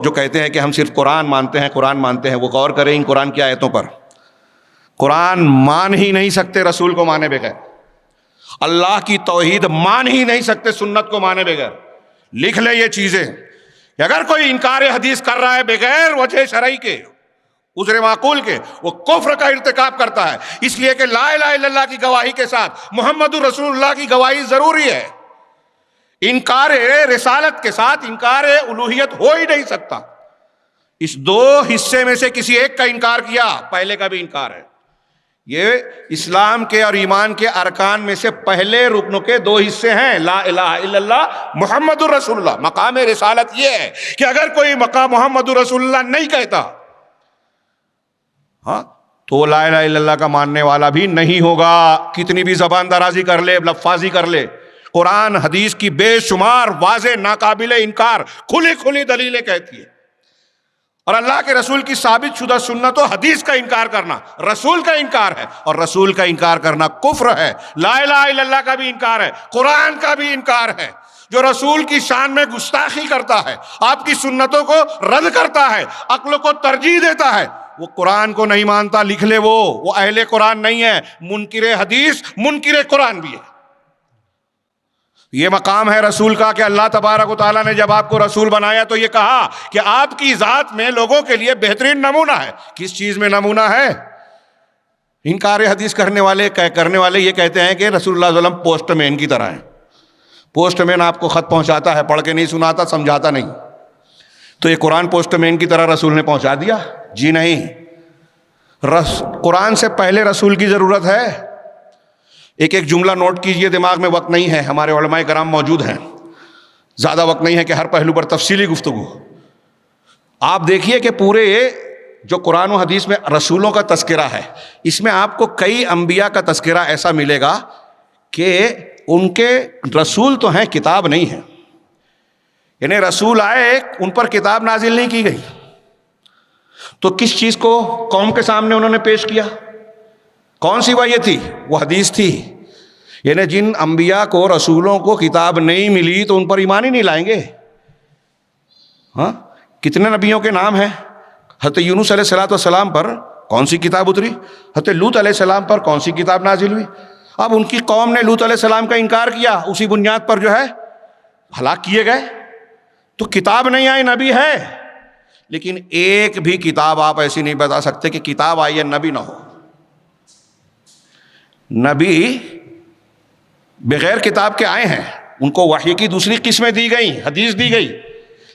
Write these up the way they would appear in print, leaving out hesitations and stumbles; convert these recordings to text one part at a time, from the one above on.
جو کہتے ہیں کہ ہم صرف قرآن مانتے ہیں قرآن مانتے ہیں، وہ غور کریں ان قرآن کی آیتوں پر۔ قرآن مان ہی نہیں سکتے رسول کو مانے بغیر، اللہ کی توحید مان ہی نہیں سکتے سنت کو مانے بغیر۔ لکھ لے یہ چیزیں کہ اگر کوئی انکار حدیث کر رہا ہے بغیر وجہ شرعی کے، عذر معقول کے، وہ کفر کا ارتکاب کرتا ہے، اس لیے کہ لا الہ الا اللہ کی گواہی کے ساتھ محمد رسول اللہ کی گواہی ضروری ہے۔ انکار رسالت کے ساتھ انکار الوہیت ہو ہی نہیں سکتا۔ اس دو حصے میں سے کسی ایک کا انکار کیا، پہلے کا بھی انکار ہے۔ یہ اسلام کے اور ایمان کے ارکان میں سے پہلے رکنوں کے دو حصے ہیں، لا الہ الا اللہ محمد الرسول اللہ۔ مقام رسالت یہ ہے کہ اگر کوئی مقام محمد الرسول اللہ نہیں کہتا تو وہ لا الہ الا اللہ کا ماننے والا بھی نہیں ہوگا، کتنی بھی زبان درازی کر لے، لفاظی کر لے۔ قرآن حدیث کی بے شمار واضح ناقابل انکار کھلی کھلی دلیلیں کہتی ہے، اور اللہ کے رسول کی ثابت شدہ سنت و حدیث کا انکار کرنا رسول کا انکار ہے، اور رسول کا انکار کرنا کفر ہے۔ لا الہ الا اللہ کا بھی انکار ہے، قرآن کا بھی انکار ہے۔ جو رسول کی شان میں گستاخی کرتا ہے، آپ کی سنتوں کو رد کرتا ہے، عقل کو ترجیح دیتا ہے، وہ قرآن کو نہیں مانتا۔ لکھ لے وہ اہل قرآن نہیں ہے، منکر حدیث منکر قرآن بھی ہے۔ یہ مقام ہے رسول کا کہ اللہ تبارک و تعالیٰ نے جب آپ کو رسول بنایا تو یہ کہا کہ آپ کی ذات میں لوگوں کے لیے بہترین نمونہ ہے۔ کس چیز میں نمونہ ہے؟ انکار حدیث کرنے والے یہ کہتے ہیں کہ رسول اللہ صلی اللہ علیہ وسلم پوسٹ مین کی طرح ہیں۔ پوسٹ مین آپ کو خط پہنچاتا ہے، پڑھ کے نہیں سناتا، سمجھاتا نہیں، تو یہ قرآن پوسٹ مین کی طرح رسول نے پہنچا دیا؟ جی نہیں، قرآن سے پہلے رسول کی ضرورت ہے۔ ایک ایک جملہ نوٹ کیجئے، دماغ میں وقت نہیں ہے، ہمارے علماء کرام موجود ہیں، زیادہ وقت نہیں ہے کہ ہر پہلو پر تفصیلی گفتگو۔ آپ دیکھیے کہ پورے جو قرآن و حدیث میں رسولوں کا تذکرہ ہے، اس میں آپ کو کئی انبیاء کا تذکرہ ایسا ملے گا کہ ان کے رسول تو ہیں، کتاب نہیں ہے۔ یعنی رسول آئے، ان پر کتاب نازل نہیں کی گئی، تو کس چیز کو قوم کے سامنے انہوں نے پیش کیا؟ کون سی وحی تھی؟ وہ حدیث تھی۔ یعنی جن انبیاء کو، رسولوں کو کتاب نہیں ملی تو ان پر ایمان ہی نہیں لائیں گے۔ کتنے نبیوں کے نام ہیں؟ حضرت یونس علیہ السلام پر کون سی کتاب اتری؟ حضرت لوط علیہ السلام پر کون سی کتاب نازل ہوئی؟ اب ان کی قوم نے لوط علیہ السلام کا انکار کیا، اسی بنیاد پر جو ہے ہلاک کیے گئے۔ تو کتاب نہیں آئی، نبی ہے، لیکن ایک بھی کتاب آپ ایسی نہیں بتا سکتے کہ کتاب آئی ہے نبی نہ ہو۔ نبی بغیر کتاب کے آئے ہیں، ان کو وحی کی دوسری قسمیں دی گئیں، حدیث دی گئی،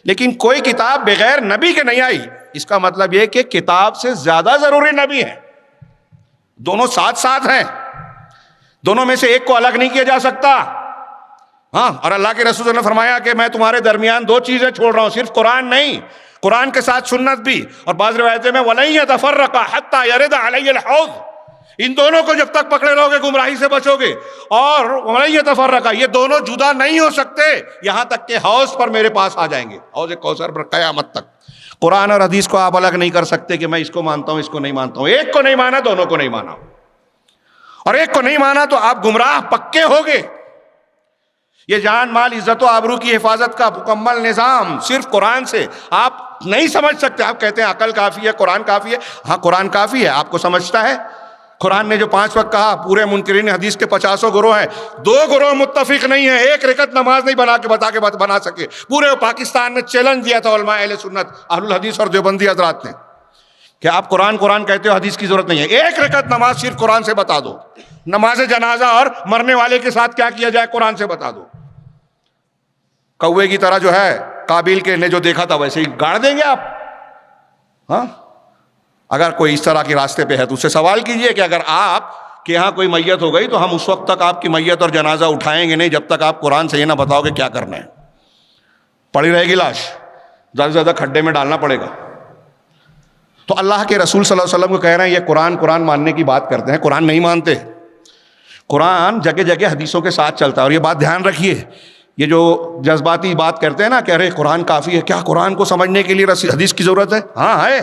لیکن کوئی کتاب بغیر نبی کے نہیں آئی۔ اس کا مطلب یہ کہ کتاب سے زیادہ ضروری نبی ہے، دونوں ساتھ ساتھ ہیں، دونوں میں سے ایک کو الگ نہیں کیا جا سکتا۔ اور اللہ کے رسول نے فرمایا کہ میں تمہارے درمیان دو چیزیں چھوڑ رہا ہوں، صرف قرآن نہیں، قرآن کے ساتھ سنت بھی، اور بعض روایتیں میں وَلَن يَتَفَرَّقَا حَتَّى يَرِدَ عَلَيَّ الْحَوْض، ان دونوں کو جب تک پکڑے رہو گے گمراہی سے بچو گے۔ اور وَلَن يَتَفَرَّقَا، یہ دونوں جدا نہیں ہو سکتے یہاں تک کہ حوض پر میرے پاس آ جائیں گے، حوض کوثر پر قیامت تک۔ قرآن اور حدیث کو آپ الگ نہیں کر سکتے کہ میں اس کو مانتا ہوں اس کو نہیں مانتا ہوں۔ ایک کو نہیں مانا، دونوں کو نہیں مانا، اور ایک کو نہیں مانا تو آپ گمراہ پکے ہوگے۔ یہ جان مال عزت و آبرو کی حفاظت کا مکمل نظام صرف قرآن سے آپ نہیں سمجھ سکتے۔ آپ کہتے ہیں عقل کافی ہے، قرآن کافی ہے۔ ہاں قرآن کافی ہے، آپ کو سمجھتا ہے؟ قرآن نے جو 5 وقت کہا، پورے منکرین حدیث کے 50 گروہ ہیں، 2 گروہ متفق نہیں ہیں، ایک رکعت نماز نہیں بنا سکے۔ پورے پاکستان میں چیلنج دیا تھا علماء اہل سنت، اہل الحدیث اور دیوبندی حضرات نے کہ آپ قرآن کہتے ہو، حدیث کی ضرورت نہیں ہے، ایک رکعت نماز صرف قرآن سے بتا دو۔ نماز جنازہ اور مرنے والے کے ساتھ کیا کیا جائے قرآن سے بتا دو۔ کوے کی طرح جو ہے قابیل کے نے جو دیکھا تھا ویسے ہی گاڑ دیں گے آپ۔ اگر کوئی اس طرح کے راستے پہ ہے تو اس سے سوال کیجئے کہ اگر آپ کے یہاں کوئی میت ہو گئی تو ہم اس وقت تک آپ کی میت اور جنازہ اٹھائیں گے نہیں جب تک آپ قرآن سے یہ نہ بتاؤ کہ کیا کرنا ہے۔ پڑی رہے گی لاش، زیادہ سے زیادہ کھڈے میں ڈالنا پڑے گا۔ تو اللہ کے رسول صلی اللہ علیہ وسلم کو کہہ رہے ہیں یہ قرآن ماننے کی بات کرتے ہیں، قرآن نہیں مانتے۔ قرآن جگہ جگہ حدیثوں کے ساتھ چلتا ہے، اور یہ بات دھیان رکھیے، یہ جو جذباتی بات کرتے ہیں نا کہ ارے قرآن کافی ہے، کیا قرآن کو سمجھنے کے لیے حدیث کی ضرورت ہے؟ ہاں ہے،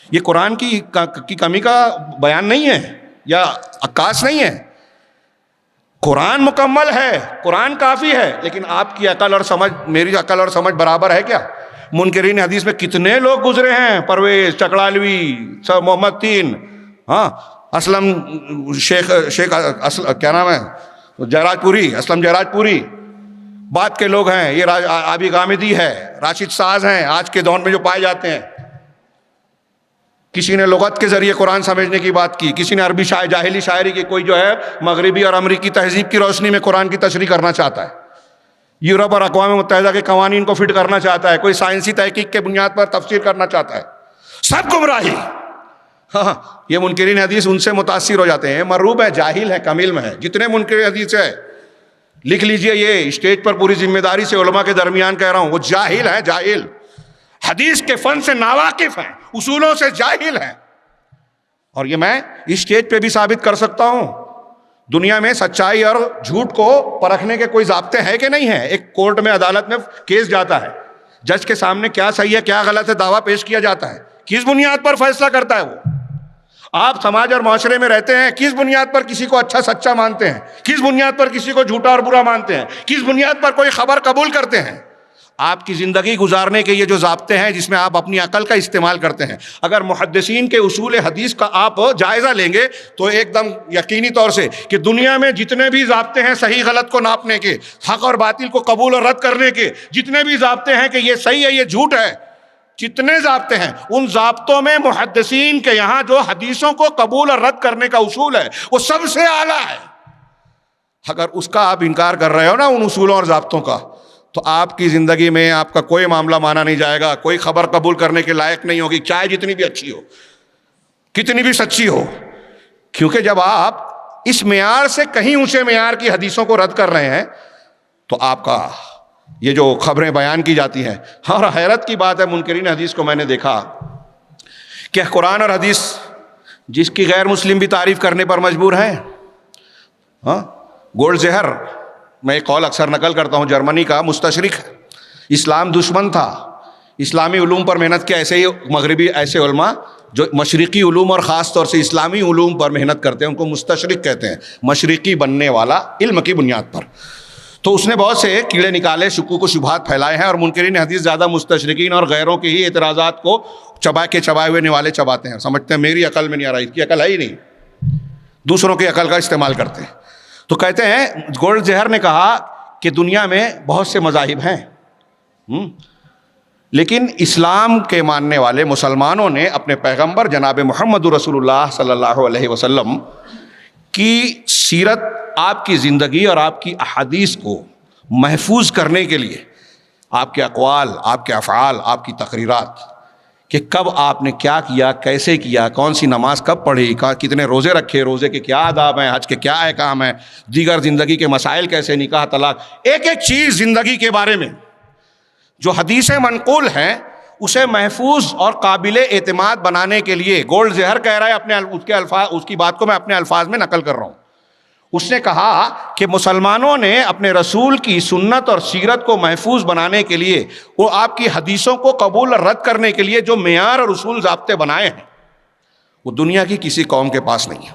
یہ قرآن کی کمی کا بیان نہیں ہے یا عکاس نہیں ہے۔ قرآن مکمل ہے، قرآن کافی ہے، لیکن آپ کی عقل اور سمجھ، میری عقل اور سمجھ برابر ہے کیا؟ منکرین حدیث میں کتنے لوگ گزرے ہیں، پرویز چکڑالوی، سر محمد تین، ہاں اسلم شیخ کیا نام ہے، جیراج پوری، اسلم جیراج پوری، بعد کے لوگ ہیں، یہ آبی غامدی ہے، راشد ساز ہیں آج کے دور میں جو پائے جاتے ہیں۔ کسی نے لغت کے ذریعے قرآن سمجھنے کی بات کی، کسی نے عربی جاہلی شاعری کی، کوئی جو ہے مغربی اور امریکی تہذیب کی روشنی میں قرآن کی تشریح کرنا چاہتا ہے، یورپ اور اقوام متحدہ کے قوانین کو فٹ کرنا چاہتا ہے، کوئی سائنسی تحقیق کے بنیاد پر تفسیر کرنا چاہتا ہے، سب گمراہی۔ ہاں یہ منکرین حدیث ان سے متاثر ہو جاتے ہیں، مروب ہے، جاہل ہے، کم علم ہے۔ جتنے منکر حدیث ہے لکھ لیجئے، یہ اسٹیج پر پوری ذمہ داری سے علماء کے درمیان کہہ رہا ہوں، وہ جاہل ہے، جاہل، حدیث کے فن سے ناواقف ہیں، اصولوں سے جاہل ہیں۔ اور یہ میں اسٹیج پہ بھی ثابت کر سکتا ہوں۔ دنیا میں سچائی اور جھوٹ کو پرکھنے کے کوئی ضابطے ہیں کہ نہیں ہیں؟ ایک کورٹ میں، عدالت میں کیس جاتا ہے، جج کے سامنے کیا صحیح ہے کیا غلط ہے دعویٰ پیش کیا جاتا ہے، کس بنیاد پر فیصلہ کرتا ہے وہ؟ آپ سماج اور معاشرے میں رہتے ہیں، کس بنیاد پر کسی کو اچھا سچا مانتے ہیں، کس بنیاد پر کسی کو جھوٹا اور برا مانتے ہیں، کس بنیاد پر کوئی خبر قبول کرتے ہیں؟ آپ کی زندگی گزارنے کے یہ جو ضابطے ہیں جس میں آپ اپنی عقل کا استعمال کرتے ہیں، اگر محدثین کے اصول حدیث کا آپ جائزہ لیں گے تو ایک دم یقینی طور سے کہ دنیا میں جتنے بھی ضابطے ہیں صحیح غلط کو ناپنے کے، حق اور باطل کو قبول اور رد کرنے کے، جتنے بھی ضابطے ہیں کہ یہ صحیح ہے یہ جھوٹ ہے، جتنے ضابطے ہیں ان ضابطوں میں محدثین کے یہاں جو حدیثوں کو قبول اور رد کرنے کا اصول ہے وہ سب سے اعلیٰ ہے۔ اگر اس کا آپ انکار کر رہے ہو نا، ان اصولوں اور ضابطوں کا، تو آپ کی زندگی میں آپ کا کوئی معاملہ مانا نہیں جائے گا، کوئی خبر قبول کرنے کے لائق نہیں ہوگی، چاہے جتنی بھی اچھی ہو، کتنی بھی سچی ہو۔ کیونکہ جب آپ اس معیار سے کہیں اونچے معیار کی حدیثوں کو رد کر رہے ہیں تو آپ کا یہ جو خبریں بیان کی جاتی ہیں، اور حیرت کی بات ہے منکرین حدیث کو میں نے دیکھا کہ قرآن اور حدیث جس کی غیر مسلم بھی تعریف کرنے پر مجبور ہیں۔ ہاں گولڈ زہر، میں ایک قول اکثر نقل کرتا ہوں، جرمنی کا مستشرق، اسلام دشمن تھا، اسلامی علوم پر محنت کیا، ایسے ہی مغربی ایسے علماء جو مشرقی علوم اور خاص طور سے اسلامی علوم پر محنت کرتے ہیں ان کو مستشرق کہتے ہیں، مشرقی بننے والا علم کی بنیاد پر۔ تو اس نے بہت سے کیڑے نکالے، شکوک و شبہات پھیلائے ہیں، اور منکرین حدیث زیادہ مستشرقین اور غیروں کے ہی اعتراضات کو چبائے ہوئے نوالے چباتے ہیں، سمجھتے ہیں میری عقل میں نہیں آ رہا، اس کی عقل ہے ہی نہیں، دوسروں کی عقل کا استعمال کرتے ہیں۔ تو کہتے ہیں گولڈ زہر نے کہا کہ دنیا میں بہت سے مذاہب ہیں، لیکن اسلام کے ماننے والے مسلمانوں نے اپنے پیغمبر جناب محمد رسول اللہ صلی اللہ علیہ وسلم کی سیرت، آپ کی زندگی اور آپ کی احادیث کو محفوظ کرنے کے لیے، آپ کے اقوال، آپ کے افعال، آپ کی تقریرات، کہ کب آپ نے کیا کیا، کیسے کیا، کون سی نماز کب پڑھی، کتنے روزے رکھے، روزے کے کیا آداب ہیں، حج کے کیا احکام ہیں، دیگر زندگی کے مسائل کیسے، نکاح طلاق، ایک ایک چیز زندگی کے بارے میں جو حدیثیں منقول ہیں اسے محفوظ اور قابل اعتماد بنانے کے لیے گولڈ زہر کہہ رہا ہے، اس کی بات کو میں اپنے الفاظ میں نقل کر رہا ہوں۔ اس نے کہا کہ مسلمانوں نے اپنے رسول کی سنت اور سیرت کو محفوظ بنانے کے لیے، وہ آپ کی حدیثوں کو قبول اور رد کرنے کے لیے جو معیار اور اصول ضابطے بنائے ہیں وہ دنیا کی کسی قوم کے پاس نہیں ہے،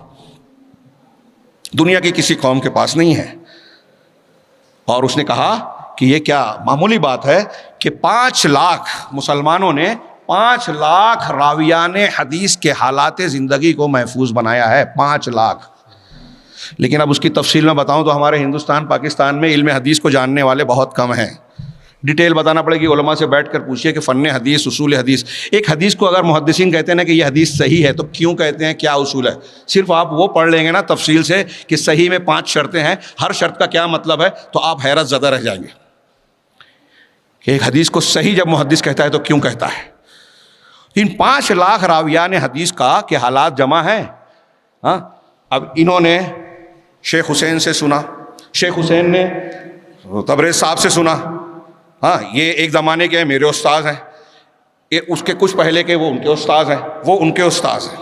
دنیا کی کسی قوم کے پاس نہیں ہے۔ اور اس نے کہا کہ یہ کیا معمولی بات ہے کہ 5 لاکھ مسلمانوں نے 5 لاکھ راویان حدیث کے حالات زندگی کو محفوظ بنایا ہے، 5 لاکھ۔ لیکن اب اس کی تفصیل میں بتاؤں تو ہمارے ہندوستان پاکستان میں علم حدیث کو جاننے والے بہت کم ہیں، ڈیٹیل بتانا پڑے گی، علماء سے بیٹھ کر پوچھئے کہ فن حدیث، اصول حدیث، ایک حدیث کو اگر محدثین کہتے ہیں نا کہ یہ حدیث صحیح ہے تو کیوں کہتے ہیں، کیا اصول ہے؟ صرف آپ وہ پڑھ لیں گے نا تفصیل سے کہ صحیح میں 5 شرطیں ہیں، ہر شرط کا کیا مطلب ہے، تو آپ حیرت زدہ رہ جائیں گے کہ ایک حدیث کو صحیح جب محدث کہتا ہے تو کیوں کہتا ہے۔ ان 5 لاکھ راویان حدیث کا کہ حالات جمع ہیں۔ اب انہوں نے شیخ حسین سے سنا، شیخ حسین نے تبریز صاحب سے سنا، یہ ایک زمانے کے ہیں، میرے استاذ ہیں، یہ اس کے کچھ پہلے کے وہ ان کے استاذ ہیں، وہ ان کے استاذ ہیں،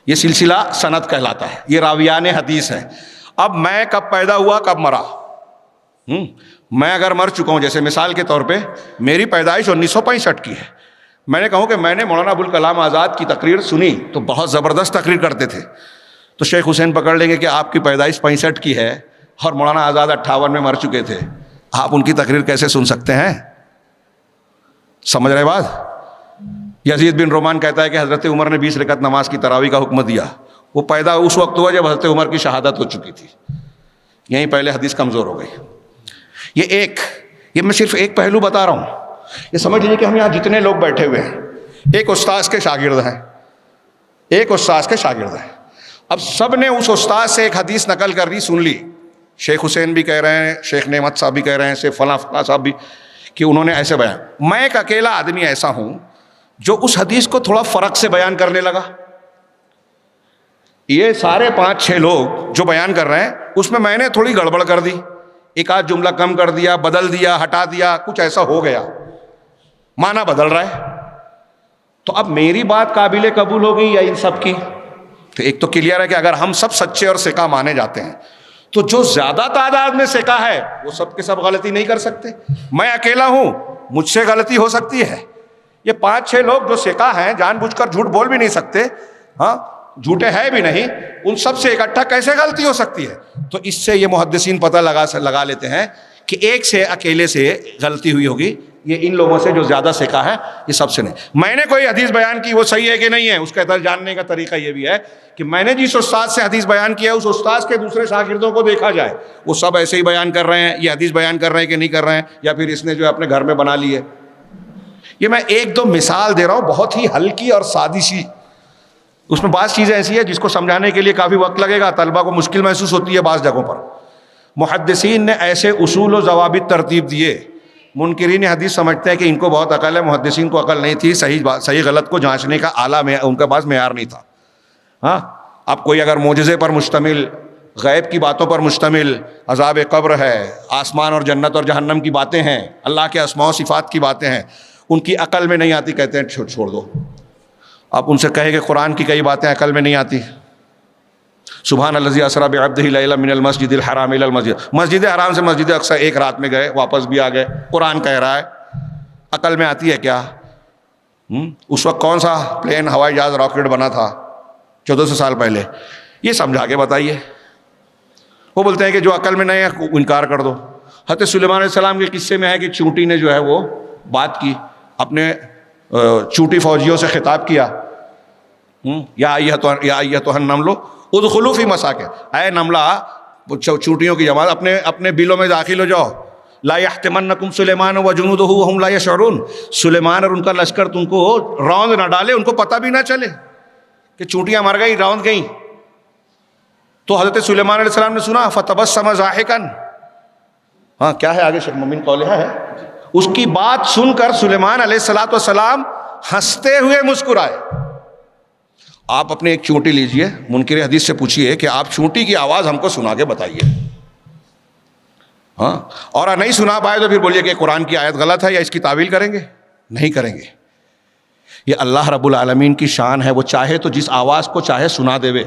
یہ سلسلہ سند کہلاتا ہے، یہ راویان حدیث ہیں۔ اب میں کب پیدا ہوا کب مرا، میں اگر مر چکا ہوں، جیسے مثال کے طور پہ میری پیدائش 1965 کی ہے، میں نے کہوں کہ میں نے مولانا ابوالکلام آزاد کی تقریر سنی تو بہت زبردست تقریر کرتے تھے، تو شیخ حسین پکڑ لیں گے کہ آپ کی پیدائش 65 کی ہے اور مولانا آزاد 58 میں مر چکے تھے، آپ ان کی تقریر کیسے سن سکتے ہیں؟ سمجھ رہے بات؟ یزید بن رومان کہتا ہے کہ حضرت عمر نے 20 رکعت نماز کی تراویح کا حکم دیا. وہ پیدا اس وقت ہوا جب حضرت عمر کی شہادت ہو چکی تھی. یہیں پہلے حدیث کمزور ہو گئی. یہ میں صرف ایک پہلو بتا رہا ہوں. یہ سمجھ لیجیے کہ ہم یہاں جتنے لوگ بیٹھے ہوئے ہیں ایک استاذ کے شاگرد ہیں, ایک استاذ کے شاگرد ہیں. اب سب نے اس استاذ سے ایک حدیث نقل کر دی, سن لی. شیخ حسین بھی کہہ رہے ہیں, شیخ نعمت صاحب بھی کہہ رہے ہیں, شیخ فلاں صاحب بھی, کہ انہوں نے ایسے بیان. میں ایک اکیلا آدمی ایسا ہوں جو اس حدیث کو تھوڑا فرق سے بیان کرنے لگا. یہ سارے 5-6 لوگ جو بیان کر رہے ہیں اس میں نے تھوڑی گڑبڑ کر دی, ایک آدھ جملہ کم کر دیا, بدل دیا, ہٹا دیا, کچھ ایسا ہو گیا, معنی بدل رہا ہے. تو اب میری بات قابل قبول ہوگی یا ان سب کی؟ تو ایک تو کلیئر ہے کہ اگر ہم سب سچے اور ثقہ مانے جاتے ہیں تو جو زیادہ تعداد میں ثقہ ہے وہ سب کے سب غلطی نہیں کر سکتے. میں اکیلا ہوں, مجھ سے غلطی ہو سکتی ہے. یہ 5-6 لوگ جو ثقہ ہیں جان بوجھ کر جھوٹ بول بھی نہیں سکتے, ہاں جھوٹے ہیں بھی نہیں, ان سب سے اکٹھا کیسے غلطی ہو سکتی ہے؟ تو اس سے یہ محدثین پتہ لگا لیتے ہیں کہ ایک سے اکیلے سے غلطی ہوئی ہوگی, یہ ان لوگوں سے جو زیادہ ثقہ ہے یہ سب سے نہیں. میں نے کوئی حدیث بیان کی وہ صحیح ہے کہ نہیں ہے, اس کا جاننے کا طریقہ یہ بھی ہے کہ میں نے جس استاد سے حدیث بیان کیا اس استاد کے دوسرے شاگردوں کو دیکھا جائے, وہ سب ایسے ہی بیان کر رہے ہیں, یہ حدیث بیان کر رہے ہیں کہ نہیں کر رہے ہیں, یا پھر اس نے جو اپنے گھر میں بنا لی ہے. یہ میں 1-2 مثال دے رہا ہوں بہت ہی ہلکی اور سادی سی. اس میں بعض چیزیں ایسی ہیں جس کو سمجھانے کے لیے کافی وقت لگے گا, طلبہ کو مشکل محسوس ہوتی ہے بعض جگہوں پر. محدثین نے ایسے اصول و ضوابط ترتیب دیے, منکرین حدیث سمجھتے ہیں کہ ان کو بہت عقل ہے, محدثین کو عقل نہیں تھی, صحیح غلط کو جانچنے کا اعلیٰ ان کے پاس معیار نہیں تھا. ہاں اب کوئی اگر معجزے پر مشتمل, غیب کی باتوں پر مشتمل, عذاب قبر ہے, آسمان اور جنت اور جہنم کی باتیں ہیں, اللہ کے اسماء و صفات کی باتیں ہیں, ان کی عقل میں نہیں آتی, کہتے ہیں چھوڑ دو. آپ ان سے کہیں کہ قرآن کی کئی باتیں عقل میں نہیں آتی. سبحان الذی اسری بعبدہ لیلا من المسجد الحرام الی المسجد, مسجد حرام سے مسجد اقصی ایک رات میں گئے, واپس بھی آ گئے, قرآن کہہ رہا ہے, عقل میں آتی ہے کیا؟ اس وقت کون سا پلین, ہوائی جہاز, راکٹ بنا تھا 1400 سال پہلے؟ یہ سمجھا کے بتائیے. وہ بولتے ہیں کہ جو عقل میں نہیں ہے انکار کر دو. حضرت سلیمان علیہ السلام کے قصے میں ہے کہ چونٹی نے جو ہے وہ بات کی, اپنے چونٹی فوجیوں سے خطاب کیا, یا ایتھا النمل ادخلوا فی مساکن, اے نملہ, چونٹیوں کی جماعت, اپنے بلوں میں داخل ہو جاؤ. لا یحطمنکم سلیمان وجنودہ وہم لا یشعرون, سلیمان اور ان کا لشکر تم کو روند نہ ڈالے, ان کو پتہ بھی نہ چلے کہ چونٹیاں مر گئی, روند گئیں. تو حضرت سلیمان علیہ السلام نے سنا, فتبسم ضاحکا, ہاں کیا ہے آگے, شیخ مومن قولہ ہے, اس کی بات سن کر سلیمان علیہ السلام ہنستے ہوئے مسکرائے. آپ اپنے ایک چونٹی لیجئے, منکر حدیث سے پوچھئے کہ آپ چونٹی کی آواز ہم کو سنا کے بتائیے, ہاں, اور نہیں سنا پائے تو پھر بولیے کہ قرآن کی آیت غلط ہے یا اس کی تعویل کریں گے. نہیں کریں گے. یہ اللہ رب العالمین کی شان ہے, وہ چاہے تو جس آواز کو چاہے سنا دے.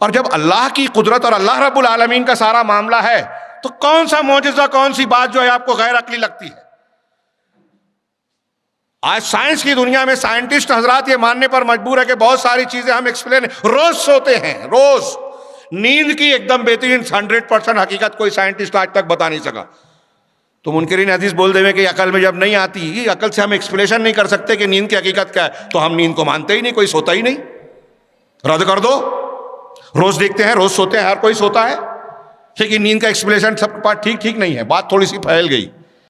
اور جب اللہ کی قدرت اور اللہ رب العالمین کا سارا معاملہ ہے تو کون سا معجزہ, کون سی بات جو ہے آپ کو غیر عقلی لگتی ہے؟ آج سائنس کی دنیا میں سائنٹسٹ حضرات یہ ماننے پر مجبور ہے کہ بہت ساری چیزیں ہم ایکسپلین, روز سوتے ہیں, روز نیند کی ایک دم بہترین 100% حقیقت کوئی سائنٹسٹ آج تک بتا نہیں سکا. تو منکرین حدیث بول دے کہ عقل میں جب نہیں آتی, عقل سے ہم ایکسپلیشن نہیں کر سکتے کہ نیند کی حقیقت کیا ہے, تو ہم نیند کو مانتے ہی نہیں, کوئی سوتا ہی نہیں, رد کر دو. روز دیکھتے ہیں, روز سوتے ہیں, ہر کوئی سوتا ہے, لیکن نیند کا ایکسپلیشن سب کے پاس ٹھیک نہیں ہے, بات تھوڑی سی پھیل گئی.